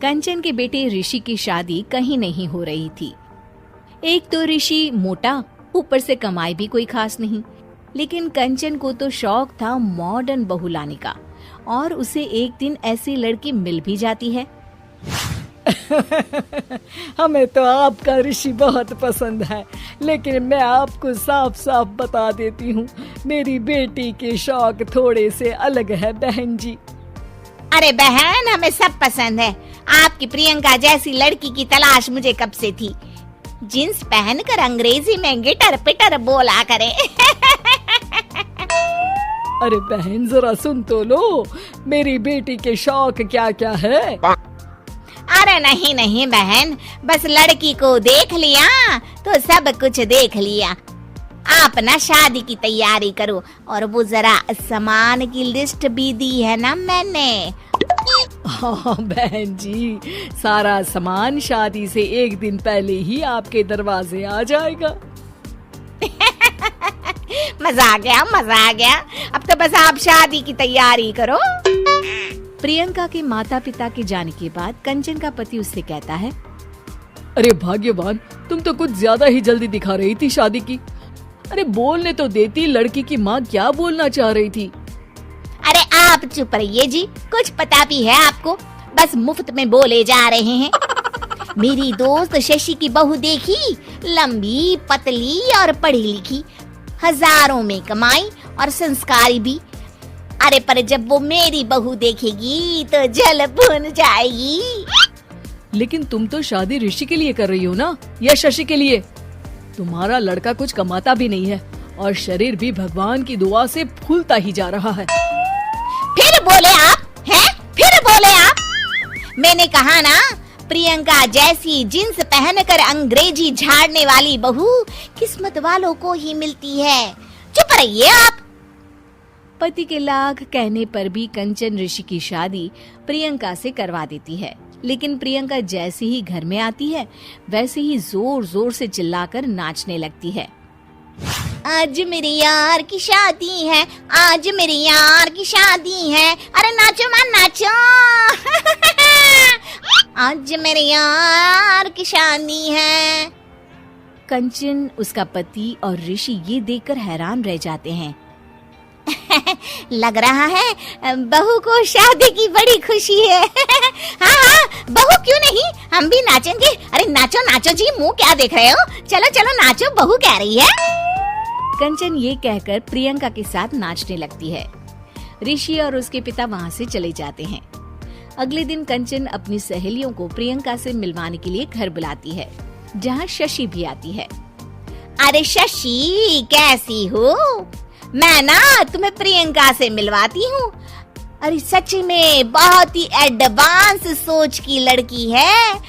कंचन के बेटे ऋषि की शादी कहीं नहीं हो रही थी। एक तो ऋषि मोटा, ऊपर से कमाई भी कोई खास नहीं। लेकिन कंचन को तो शौक था मॉडर्न बहू लाने का, और उसे एक दिन ऐसी लड़की मिल भी जाती है। हमें तो आपका ऋषि बहुत पसंद है, लेकिन मैं आपको साफ साफ बता देती हूँ, मेरी बेटी के शौक थोड़े से अलग है बहन जी। अरे बहन, हमें सब पसंद है। आपकी प्रियंका जैसी लड़की की तलाश मुझे कब से थी। जींस पहनकर अंग्रेजी में गिटर पिटर बोला करे। अरे बहन जरा सुन तो लो, मेरी बेटी के शौक क्या क्या है। अरे नहीं नहीं बहन, बस लड़की को देख लिया तो सब कुछ देख लिया। आप ना शादी की तैयारी करो, और वो जरा सामान की लिस्ट भी दी है ना मैंने। हाँ बहन जी, सारा सामान शादी से एक दिन पहले ही आपके दरवाजे आ जाएगा। मजा आ गया, मजा आ गया। अब तो बस आप शादी की तैयारी करो। प्रियंका के माता पिता के जाने के बाद कंचन का पति उससे कहता है, अरे भाग्यवान, तुम तो कुछ ज्यादा ही जल्दी दिखा रही थी शादी की। अरे बोलने तो देती, लड़की की माँ क्या बोलना चाह रही थी। अरे आप चुप रहिए जी, कुछ पता भी है आपको, बस मुफ्त में बोले जा रहे हैं। मेरी दोस्त शशि की बहू देखी, लंबी पतली और पढ़ी लिखी, हजारों में कमाई और संस्कारी भी। अरे पर जब वो मेरी बहू देखेगी तो जल भुन जाएगी। लेकिन तुम तो शादी ऋषि के लिए कर रही हो ना, या शशि के लिए? तुम्हारा लड़का कुछ कमाता भी नहीं है, और शरीर भी भगवान की दुआ से फूलता ही जा रहा है। फिर बोले आप हैं? फिर बोले आप? मैंने कहा ना, प्रियंका जैसी जींस पहनकर अंग्रेजी झाड़ने वाली बहू किस्मत वालों को ही मिलती है। चुप रहिए आप। पति के लाख कहने पर भी कंचन ऋषि की शादी प्रियंका से करवा देती है। लेकिन प्रियंका जैसे ही घर में आती है, वैसे ही जोर जोर से चिल्लाकर नाचने लगती है। आज मेरे यार की शादी है, आज मेरे यार की शादी है। अरे नाचो मां नाचो। आज मेरे यार की शादी है। कंचन, उसका पति और ऋषि ये देखकर हैरान रह जाते हैं। लग रहा है बहू को शादी की बड़ी खुशी है। हाँ हाँ, बहू क्यों नहीं, हम भी नाचेंगे। अरे नाचो नाचो जी, मुंह क्या देख रहे हो, चलो चलो नाचो, बहू कह रही है। कंचन ये कहकर प्रियंका के साथ नाचने लगती है। ऋषि और उसके पिता वहाँ से चले जाते हैं। अगले दिन कंचन अपनी सहेलियों को प्रियंका से मिलवाने के लिए घर बुलाती है, जहाँ शशि भी आती है। अरे शशि, कैसी हो? मैं ना तुम्हें प्रियंका से मिलवाती हूँ। अरे सच में बहुत ही एडवांस सोच की लड़की है।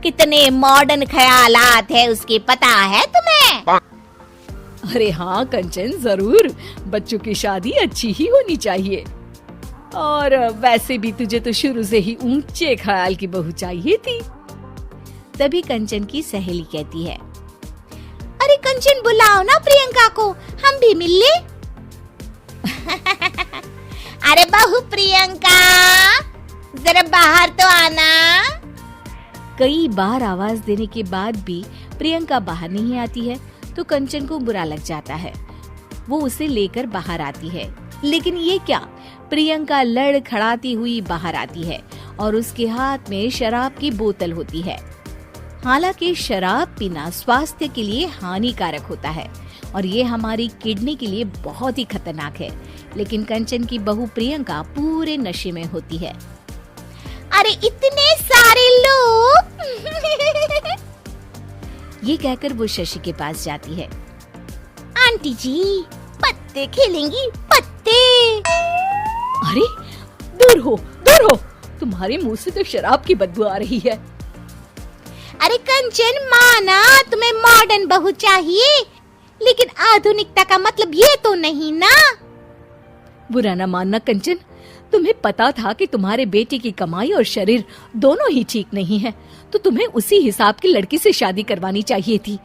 कितने मॉडर्न ख्यालात है उसके, पता है तुम्हें? अरे हाँ कंचन, जरूर। बच्चों की शादी अच्छी ही होनी चाहिए, और वैसे भी तुझे तो शुरू से ही ऊंचे ख्याल की बहू चाहिए थी। तभी कंचन की सहेली कहती है, अरे कंचन, बुलाओ ना प्रियंका को, हम भी मिल ले। अरे बहू प्रियंका, जरा बाहर तो आना। कई बार आवाज देने के बाद भी प्रियंका बाहर नहीं आती है, तो कंचन को बुरा लग जाता है। वो उसे लेकर बाहर आती है, लेकिन ये क्या, प्रियंका लड़खड़ाती हुई बाहर आती है और उसके हाथ में शराब की बोतल होती है। हालांकि शराब पीना स्वास्थ्य के लिए हानिकारक होता है, और ये हमारी किडनी के लिए बहुत ही खतरनाक है। लेकिन कंचन की बहू प्रियंका पूरे नशे में होती है। अरे इतने सारे लोग। ये कहकर वो शशि के पास जाती है। आंटी जी, पत्ते खेलेंगी, पत्ते। अरे दूर हो, दूर हो, तुम्हारे मुंह से तो शराब की बदबू आ रही है। अरे कंचन, माना तुम्हें मॉडर्न बहू चाहिए, लेकिन आधुनिकता का मतलब ये तो नहीं ना। बुरा न मानना कंचन, तुम्हें पता था कि तुम्हारे बेटे की कमाई और शरीर दोनों ही ठीक नहीं है, तो तुम्हें उसी हिसाब की लड़की से शादी करवानी चाहिए थी।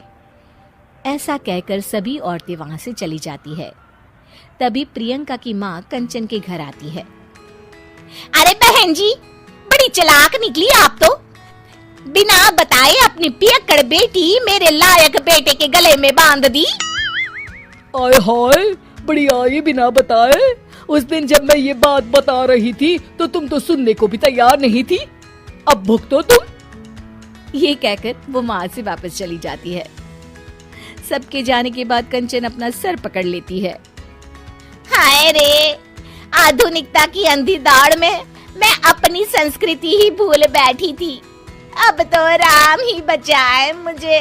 ऐसा कहकर सभी औरतें वहाँ से चली जाती है। तभी प्रियंका की माँ कंचन के घर आती है। अरे बहन जी, बड़ी चालाक निकली आप तो। बिना बताए अपनी पियक्कड़ बेटी मेरे लायक बेटे के गले में बांध दी। आय हाय, बड़ी आई बिना बताए। उस दिन जब मैं ये बात बता रही थी तो तुम तो सुनने को भी तैयार नहीं थी। अब भुगतो तुम। ये कहकर वो वहां से वापस चली जाती है। सबके जाने के बाद कंचन अपना सर पकड़ लेती है। हाय रे, आधुनिकता की अंधी दौड़ में मैं अपनी संस्कृति ही भूल बैठी थी। अब तो राम ही बचाए मुझे।